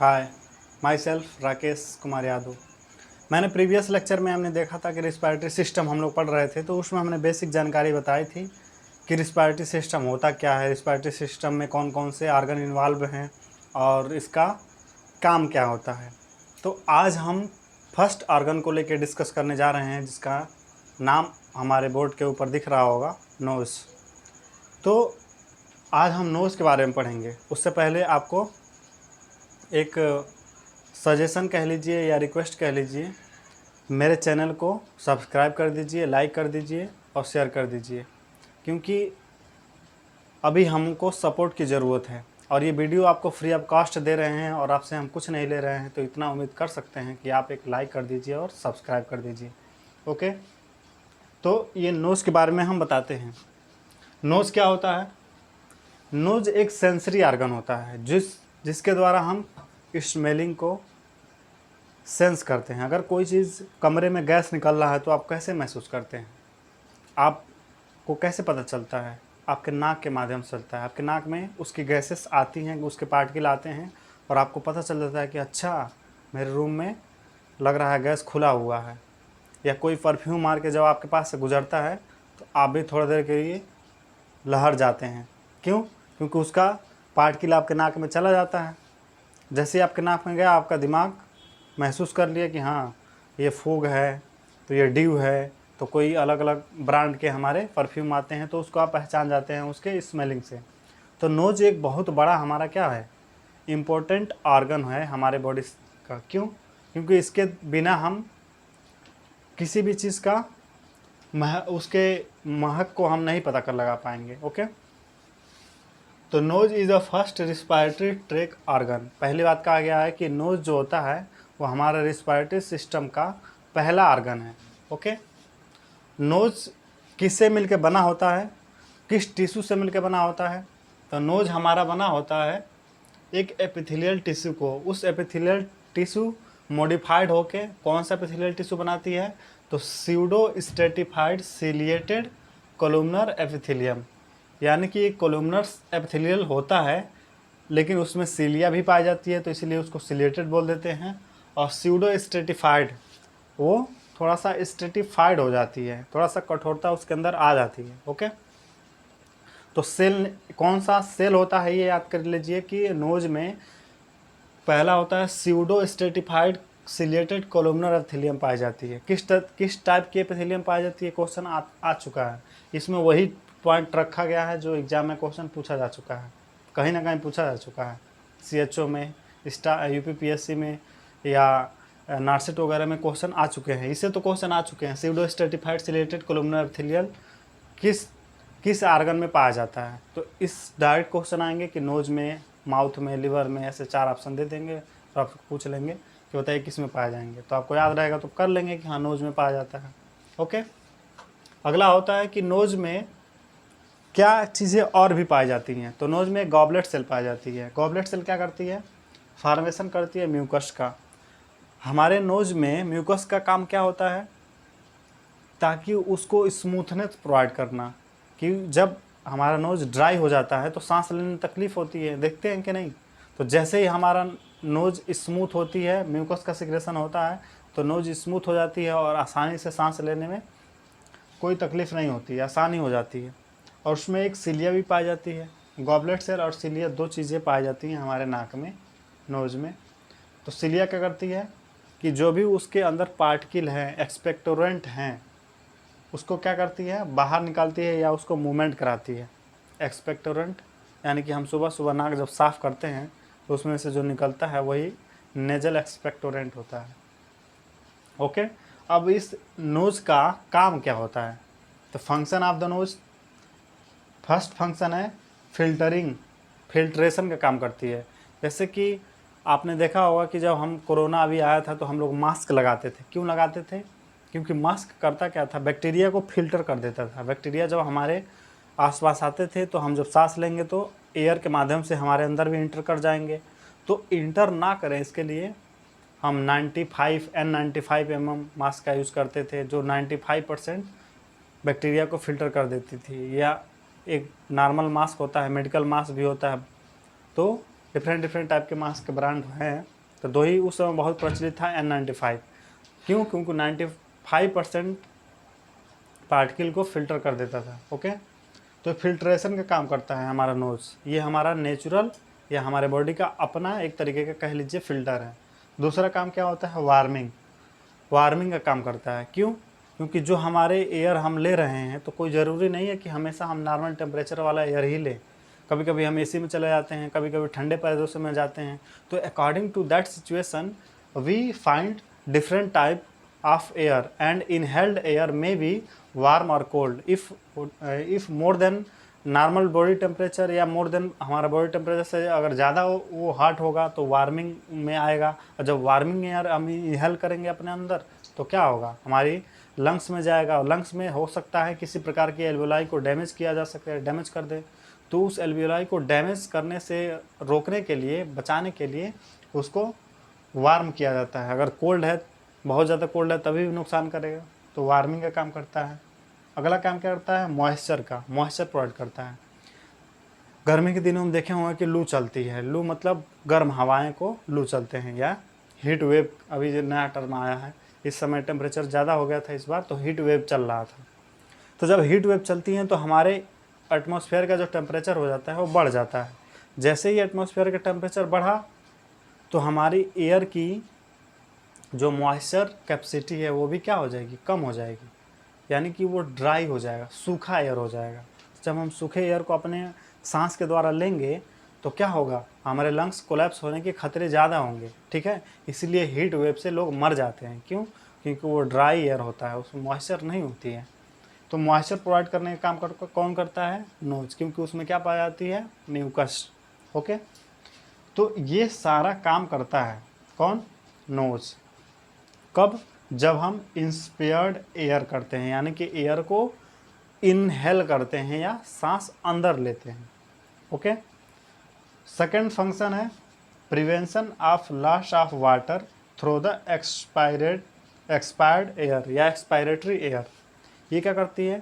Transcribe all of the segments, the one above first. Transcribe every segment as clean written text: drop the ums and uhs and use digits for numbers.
Hi, my self Rakesh Kumar Yadav. मैंने previous lecture में हमने देखा था कि रिस्पायरेटरी सिस्टम हम लोग पढ़ रहे थे, तो उसमें हमने बेसिक जानकारी बताई थी कि रिस्पायरेटरी सिस्टम होता क्या है, रिस्पायरेटरी सिस्टम में कौन कौन से आर्गन इन्वॉल्व हैं और इसका काम क्या होता है। तो आज हम फर्स्ट आर्गन को लेकर डिस्कस करने जा रहे हैं, जिसका नाम हमारे बोर्ड के ऊपर दिख रहा होगा, नोज़। तो आज हम नोज़ के बारे में पढ़ेंगे। उससे पहले आपको एक सजेशन कह लीजिए या रिक्वेस्ट कह लीजिए, मेरे चैनल को सब्सक्राइब कर दीजिए, लाइक कर दीजिए और शेयर कर दीजिए, क्योंकि अभी हमको सपोर्ट की ज़रूरत है और ये वीडियो आपको फ्री ऑफ कॉस्ट दे रहे हैं और आपसे हम कुछ नहीं ले रहे हैं, तो इतना उम्मीद कर सकते हैं कि आप एक लाइक कर दीजिए और सब्सक्राइब कर दीजिए। ओके, तो ये नोज़ के बारे में हम बताते हैं। नोज़ क्या होता है? नोज़ एक सेंसरी आर्गन होता है जिसके द्वारा हम स्मेलिंग को सेंस करते हैं। अगर कोई चीज़ कमरे में गैस निकल रहा है तो आप कैसे महसूस करते हैं? आपको कैसे पता चलता है? आपके नाक के माध्यम से चलता है। आपके नाक में उसकी गैसेस आती हैं, उसके पार्टिकल आते हैं और आपको पता चल जाता है कि अच्छा, मेरे रूम में लग रहा है गैस खुला हुआ है। या कोई परफ्यूम मार के जब आपके पास से गुजरता है तो आप भी थोड़ी देर के लिए लहर जाते हैं। क्यों? क्योंकि उसका पार्टिकल आपके नाक में चला जाता है। जैसे ही आपके नाक में गया, आपका दिमाग महसूस कर लिया कि हाँ, ये फूग है, तो ये ड्यू है, तो कोई अलग अलग ब्रांड के हमारे परफ्यूम आते हैं, तो उसको आप पहचान जाते हैं उसके स्मेलिंग से। तो नोज एक बहुत बड़ा हमारा क्या है, इम्पोर्टेंट ऑर्गन है हमारे बॉडी का। क्यों? क्योंकि इसके बिना हम किसी भी चीज़ का उसके महक को हम नहीं पता कर लगा पाएंगे। ओके, तो knows is a first respiratory track organ. पहली बात कहा गया है कि नोज जो होता है वो हमारा रिस्पायरेटरी सिस्टम का पहला ऑर्गन है। ओके, नोज किससे मिलकर बना होता है, किस टिश्यू से मिलकर बना होता है? तो नोज हमारा बना होता है एक एपिथेलियल टिश्यू को। उस एपिथेलियल टिश्यू मॉडिफाइड होके कौन सा एपिथेलियल टिश्यू बनाती है? तो pseudo stratified ciliated columnar epithelium. यानी कि एक कोलुमनर एपिथेलियल होता है, लेकिन उसमें सीलिया भी पाई जाती है, तो इसीलिए उसको सिलिएटेड बोल देते हैं। और स्यूडो स्ट्रेटिफाइड, वो थोड़ा सा स्ट्रेटिफाइड हो जाती है, थोड़ा सा कठोरता उसके अंदर आ जाती है। ओके, तो सेल कौन सा सेल होता है ये याद कर लीजिए कि नोज में पहला होता है pseudo stratified ciliated columnar epithelium पाई जाती है। किस टाइप की एपिथेलियम पाई जाती है, क्वेश्चन आ चुका है। इसमें वही पॉइंट रखा गया है जो एग्जाम में क्वेश्चन पूछा जा चुका है, कहीं ना कहीं पूछा जा चुका है। CHO में, UPPSC में या नार्सेट वगैरह में क्वेश्चन आ चुके हैं। इससे तो क्वेश्चन आ चुके हैं, pseudo stratified ciliated columnar epithelial किस किस आर्गन में पाया जाता है। तो इस डायरेक्ट क्वेश्चन आएंगे कि नोज में, माउथ में, लिवर में, ऐसे 4 ऑप्शन दे देंगे तो आपको पूछ लेंगे कि बताइए किस में पाया जाएंगे। तो आपको याद रहेगा तो कर लेंगे कि हाँ, नोज में पाया जाता है। ओके, अगला होता है कि नोज में क्या चीज़ें और भी पाई जाती हैं। तो नोज में गॉबलेट सेल पाई जाती है। गॉबलेट सेल क्या करती है? फॉर्मेशन करती है म्यूकस का। हमारे नोज में म्यूकस का काम क्या होता है? ताकि उसको स्मूथनेस प्रोवाइड करना, कि जब हमारा नोज़ ड्राई हो जाता है तो सांस लेने में तकलीफ़ होती है, देखते हैं कि नहीं? तो जैसे ही हमारा नोज़ स्मूथ होती है, म्यूकस का सिक्रेशन होता है, तो नोज़ स्मूथ हो जाती है और आसानी से सांस लेने में कोई तकलीफ़ नहीं होती है, आसानी हो जाती है। और उसमें एक सिलिया भी पाई जाती है। गॉबलेट सेल और सिलिया 2 चीज़ें पाई जाती हैं हमारे नाक में, नोज़ में। तो सिलिया क्या करती है कि जो भी उसके अंदर पार्टिकल हैं, एक्सपेक्टोरेंट हैं, उसको क्या करती है, बाहर निकालती है या उसको मूवमेंट कराती है। एक्सपेक्टोरेंट यानी कि हम सुबह सुबह नाक जब साफ़ करते हैं तो उसमें से जो निकलता है वही नेजल एक्सपेक्टोरेंट होता है। ओके, अब इस नोज़ का काम क्या होता है? तो function of the nose, first function है फिल्ट्रेशन का काम करती है। जैसे कि आपने देखा होगा कि जब हम कोरोना अभी आया था तो हम लोग मास्क लगाते थे। क्यों लगाते थे? क्योंकि मास्क करता क्या था, बैक्टीरिया को फिल्टर कर देता था। बैक्टीरिया जब हमारे आसपास आते थे तो हम जब सांस लेंगे तो एयर के माध्यम से हमारे अंदर भी इंटर कर जाएंगे। तो इंटर ना करें इसके लिए हम N95 मास्क का यूज़ करते थे, जो 95% बैक्टीरिया को फिल्टर कर देती थी। या एक नॉर्मल मास्क होता है, मेडिकल मास्क भी होता है, तो डिफरेंट डिफरेंट टाइप के मास्क के ब्रांड हैं, तो दो ही उस समय बहुत प्रचलित था, N95। क्यों? क्योंकि 95% पार्टिकल को फिल्टर कर देता था। ओके, तो फिल्ट्रेशन का काम करता है हमारा नोज़। ये हमारा नेचुरल या हमारे बॉडी का अपना एक तरीके का कह लीजिए फ़िल्टर है। दूसरा काम क्या होता है? वार्मिंग। वार्मिंग का काम करता है। क्यों? क्योंकि जो हमारे एयर हम ले रहे हैं, तो कोई ज़रूरी नहीं है कि हमेशा हम नॉर्मल टेम्परेचर वाला एयर ही लें। कभी कभी हम एसी में चले जाते हैं, कभी कभी ठंडे प्रदेशों में जाते हैं। तो according to that situation we find different type of air, and inhaled air में बी वार्म और cold. If more than normal body temperature या मोर देन हमारा बॉडी टेम्परेचर से अगर ज़्यादा वो हॉट होगा तो वार्मिंग में आएगा। और जब वार्मिंग एयर हम इनहेल करेंगे अपने अंदर तो क्या होगा? हमारी लंग्स में जाएगा, और लंग्स में हो सकता है किसी प्रकार की एल्वियोलाई को डैमेज किया जा सके, डैमेज कर दे। तो उस एल्वियोलाई को डैमेज करने से रोकने के लिए, बचाने के लिए उसको वार्म किया जाता है। अगर कोल्ड है, बहुत ज़्यादा कोल्ड है, तभी भी नुकसान करेगा, तो वार्मिंग का काम करता है। अगला काम क्या करता है? मॉइस्चर का, मॉइस्चर प्रोवाइड करता है। गर्मी के दिनों में देखे होंगे कि लू चलती है। लू मतलब गर्म हवाएं को लू चलते हैं, या हीट वेव, अभी जो नया टर्म आया है। इस समय टेम्परेचर ज़्यादा हो गया था इस बार, तो हीट वेव चल रहा था। तो जब हीट वेव चलती हैं तो हमारे एटमॉस्फेयर का जो टेम्परेचर हो जाता है वो बढ़ जाता है। जैसे ही एटमॉस्फेयर का टेम्परेचर बढ़ा तो हमारी एयर की जो मॉइस्चर कैपेसिटी है वो भी क्या हो जाएगी? कम हो जाएगी। यानी कि वो ड्राई हो जाएगा, सूखा एयर हो जाएगा। जब हम सूखे एयर को अपने सांस के द्वारा लेंगे तो क्या होगा? हमारे लंग्स कोलैप्स होने के खतरे ज़्यादा होंगे। ठीक है, इसलिए हीट वेव से लोग मर जाते हैं। क्यों? क्योंकि वो ड्राई एयर होता है, उसमें मॉइस्चर नहीं होती है। तो मॉइस्चर प्रोवाइड करने का काम कौन करता है? नोज, क्योंकि उसमें क्या पाई जाती है? म्यूकस। ओके, तो ये सारा काम करता है कौन? नोज। कब? जब हम इंस्पायर्ड एयर करते हैं, यानी कि एयर को इनहेल करते हैं या सांस अंदर लेते हैं। ओके, सेकेंड फंक्शन है prevention of loss of water through the expired air या एक्सपायरेटरी एयर। ये क्या करती है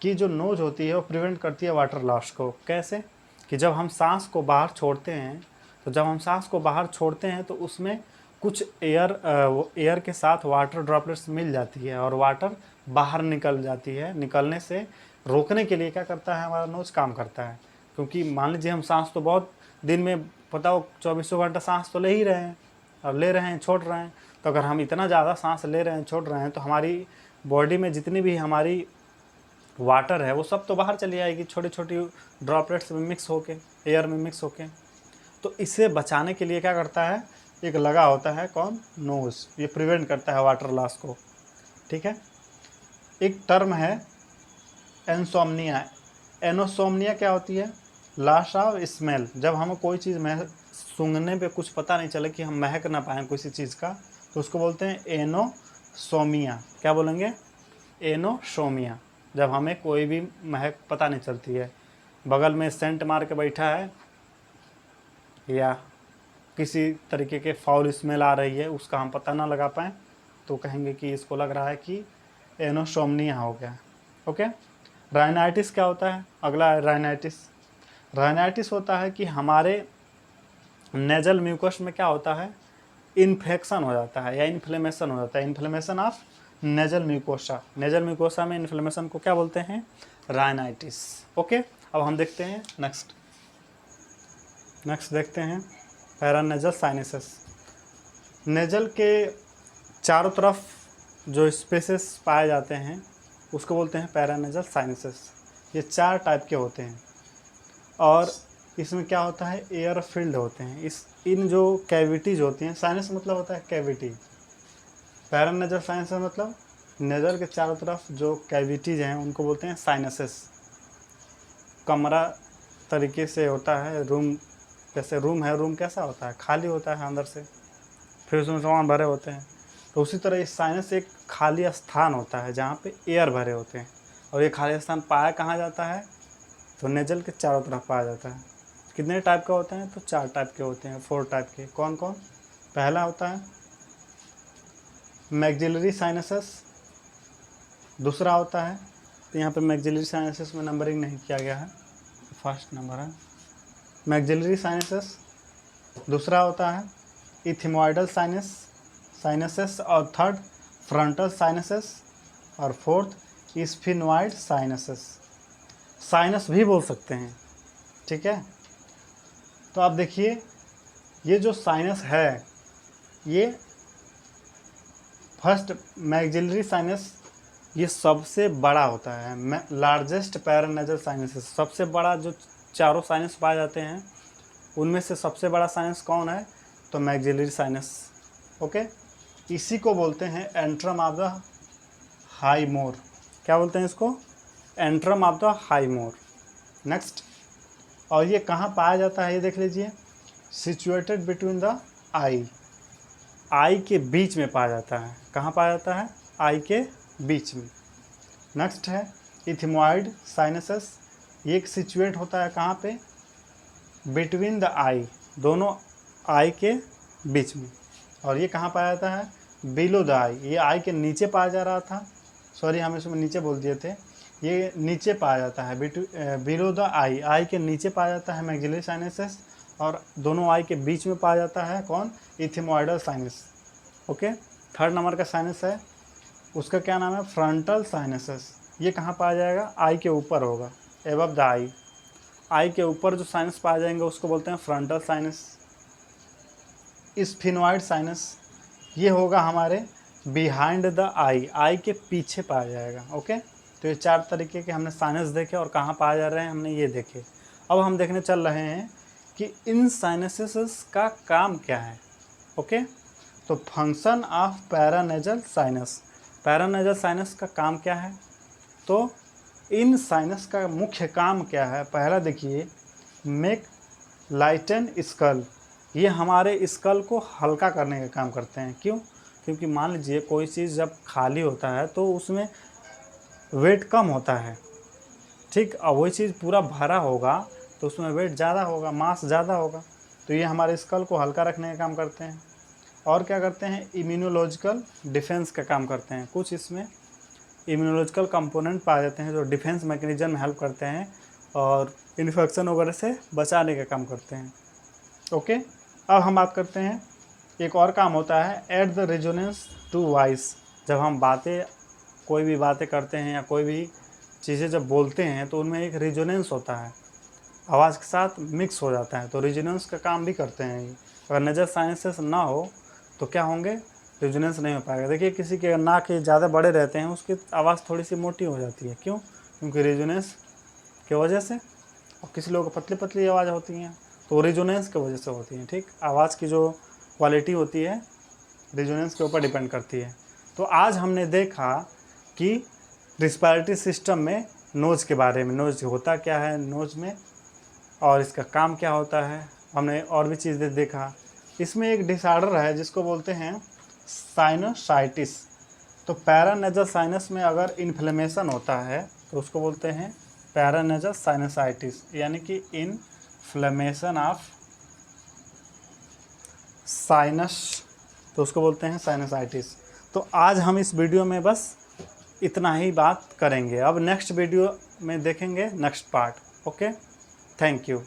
कि जो नोज होती है वो प्रिवेंट करती है वाटर लॉस को। कैसे? कि जब हम सांस को बाहर छोड़ते हैं, तो जब हम सांस को बाहर छोड़ते हैं तो उसमें कुछ एयर के साथ वाटर ड्रॉपलेट्स मिल जाती है और वाटर बाहर निकल जाती है। निकलने से रोकने के लिए क्या करता है? हमारा नोज काम करता है। क्योंकि मान लीजिए हम सांस तो बहुत दिन में, पता हो, 24 घंटा सांस तो ले ही रहे हैं, और ले रहे हैं, छोड़ रहे हैं। तो अगर हम इतना ज़्यादा सांस ले रहे हैं, छोड़ रहे हैं, तो हमारी बॉडी में जितनी भी हमारी वाटर है वो सब तो बाहर चली आएगी, छोटी छोटी ड्रॉपलेट्स में मिक्स होके, एयर में मिक्स होके। तो इसे बचाने के लिए क्या करता है? एक लगा होता है कौन? नोज। ये प्रिवेंट करता है वाटर लॉस को। ठीक है, एक टर्म है एनसोम्निया। एनोसोम्निया क्या होती है? Loss of smell. जब हमें कोई चीज़ सूंघने पे कुछ पता नहीं चले, कि हम महक ना पाएँ किसी चीज़ का, तो उसको बोलते हैं एनोसोमिया। क्या बोलेंगे? एनोसोमिया। जब हमें कोई भी महक पता नहीं चलती है, बगल में सेंट मार के बैठा है या किसी तरीके के फाउल स्मेल आ रही है, उसका हम पता ना लगा पाएँ, तो कहेंगे कि इसको लग रहा है कि एनोसोम्निया हो गया। ओके, राइनाइटिस क्या होता है? अगला है राइनाइटिस। राइनाइटिस होता है कि हमारे नेजल म्यूकस में क्या होता है? इन्फेक्शन हो जाता है या इन्फ्लेमेशन हो जाता है। Inflammation of nasal mucosa. Nasal mucosa में इन्फ्लेमेशन को क्या बोलते हैं? राइनाइटिस। ओके, अब हम देखते हैं नेक्स्ट देखते हैं पैरानेजल साइनसेस। नेजल के चारों तरफ जो स्पेसेस पाए जाते हैं उसको बोलते हैं पैरानेजल साइनसेस। ये 4 टाइप के होते हैं, और इसमें क्या होता है? एयर फील्ड होते हैं। इन जो कैविटीज़ होती हैं, साइनस मतलब होता है कैविटी, पैरानेजल साइनस मतलब नेजल के चारों तरफ जो कैविटीज़ हैं उनको बोलते हैं साइनसेस। कमरा तरीके से होता है, रूम, जैसे रूम है, रूम कैसा होता है? खाली होता है अंदर से, फिर उसमें सामान भरे होते हैं। तो उसी तरह इस साइनस एक खाली स्थान होता है जहाँ पे एयर भरे होते हैं। और ये खाली स्थान पाया कहाँ जाता है? तो नेजल के चारों तरफ पाया जाता है। कितने टाइप का होते हैं? तो 4 टाइप के होते हैं, 4 टाइप के। कौन कौन? पहला होता है मैक्सिलरी साइनसेस। दूसरा होता है, तो यहाँ पे मैक्सिलरी साइनसेस में नंबरिंग नहीं किया गया है, फर्स्ट नंबर है मैक्सिलरी साइनसेस। दूसरा होता है इथिमोइडल साइनसेस, और थर्ड फ्रंटल साइनसेस, और फोर्थ स्फिनोइड साइनसेस। साइनस भी बोल सकते हैं, ठीक है। तो आप देखिए, ये जो साइनस है, ये फर्स्ट मैक्सिलरी साइनस, ये सबसे बड़ा होता है, लार्जेस्ट पैरानेजल साइनसेस। सबसे बड़ा जो चारों साइनस पाए जाते हैं उनमें से सबसे बड़ा साइनस कौन है? तो मैक्सिलरी साइनस। ओके, इसी को बोलते हैं एंट्रम ऑफ द हाई मोर। क्या बोलते हैं इसको? Antrum of the high more. Next, और ये कहाँ पाया जाता है ये देख लीजिए, सिचुएटेड बिटवीन द आई के बीच में पाया जाता है। कहाँ पाया जाता है? आई के बीच में। नेक्स्ट है इथिमोइड साइनसेस, ये एक सिचुएट होता है कहाँ पे? बिटवीन द आई, दोनों आई के बीच में। और ये कहाँ पाया जाता है? बिलो द आई, ये आई के नीचे पाया जा रहा था, सॉरी हम इसमें नीचे बोल दिए थे, ये नीचे पाया जाता है, बिलो द आई के नीचे पाया जाता है मैक्सिलरी साइनसेस, और दोनों आई के बीच में पाया जाता है कौन? इथिमोइडल साइनस। ओके, थर्ड नंबर का साइनस है, उसका क्या नाम है? Frontal sinuses. ये कहाँ पाया जाएगा? आई के ऊपर होगा, एबव द आई के ऊपर जो साइनस पाए जाएंगे उसको बोलते हैं फ्रंटल साइनस। स्फिनोइड साइनस, ये होगा हमारे बिहाइंड द आई के पीछे पाया जाएगा। ओके, तो ये चार तरीके के हमने साइनस देखे, और कहाँ पाए जा रहे हैं हमने ये देखे। अब हम देखने चल रहे हैं कि इन साइनसेस का काम क्या है। ओके, तो function of paranasal sinus. Paranasal sinus का काम क्या है? तो इन साइनस का मुख्य काम क्या है? पहला देखिए, मेक लाइटन स्कल, ये हमारे स्कल को हल्का करने का काम करते हैं। क्यों? क्योंकि मान लीजिए कोई चीज़ जब खाली होता है तो उसमें वेट कम होता है, ठीक, और वही चीज़ पूरा भरा होगा तो उसमें वेट ज़्यादा होगा, मास ज़्यादा होगा। तो ये हमारे स्कल को हल्का रखने का काम करते हैं। और क्या करते हैं? इम्यूनोलॉजिकल डिफेंस का काम करते हैं। कुछ इसमें इम्यूनोलॉजिकल कंपोनेंट पाए जाते हैं जो डिफेंस मैकेनिज्म में हेल्प करते हैं और इन्फेक्शन वगैरह से बचाने का काम करते हैं। ओके, अब हम बात करते हैं, एक और काम होता है at the resonance to voice. जब हम कोई भी बातें करते हैं या कोई भी चीज़ें जब बोलते हैं तो उनमें एक रेजोनेंस होता है, आवाज़ के साथ मिक्स हो जाता है, तो रेजोनेंस का काम भी करते हैं ये। अगर नज़र साइनसेस ना हो तो क्या होंगे? रेजोनेंस नहीं हो पाएगा। देखिए, किसी के नाक के ज़्यादा बड़े रहते हैं उसकी आवाज़ थोड़ी सी मोटी हो जाती है। क्यों? क्योंकि रेजोनेंस की वजह से। और किसी लोगों को पतली पतली आवाज़ होती हैं तो रेजोनेंस की वजह से होती हैं। ठीक, आवाज़ की जो क्वालिटी होती है रेजोनेंस के ऊपर डिपेंड करती है। तो आज हमने देखा कि रिस्पायरेटरी सिस्टम में नोज़ के बारे में, नोज़ होता क्या है नोज़ में और इसका काम क्या होता है। हमने और भी चीज़ें देखा। इसमें एक डिसऑर्डर है जिसको बोलते हैं साइनोसाइटिस। तो पैरानेजल साइनस में अगर इन्फ्लेमेशन होता है तो उसको बोलते हैं पैरानेजल साइनसाइटिस, यानी कि इन्फ्लेमेशन ऑफ साइनस, तो उसको बोलते हैं साइनसाइटिस। तो आज हम इस वीडियो में बस इतना ही बात करेंगे। अब नेक्स्ट वीडियो में देखेंगे next part. Okay, thank you.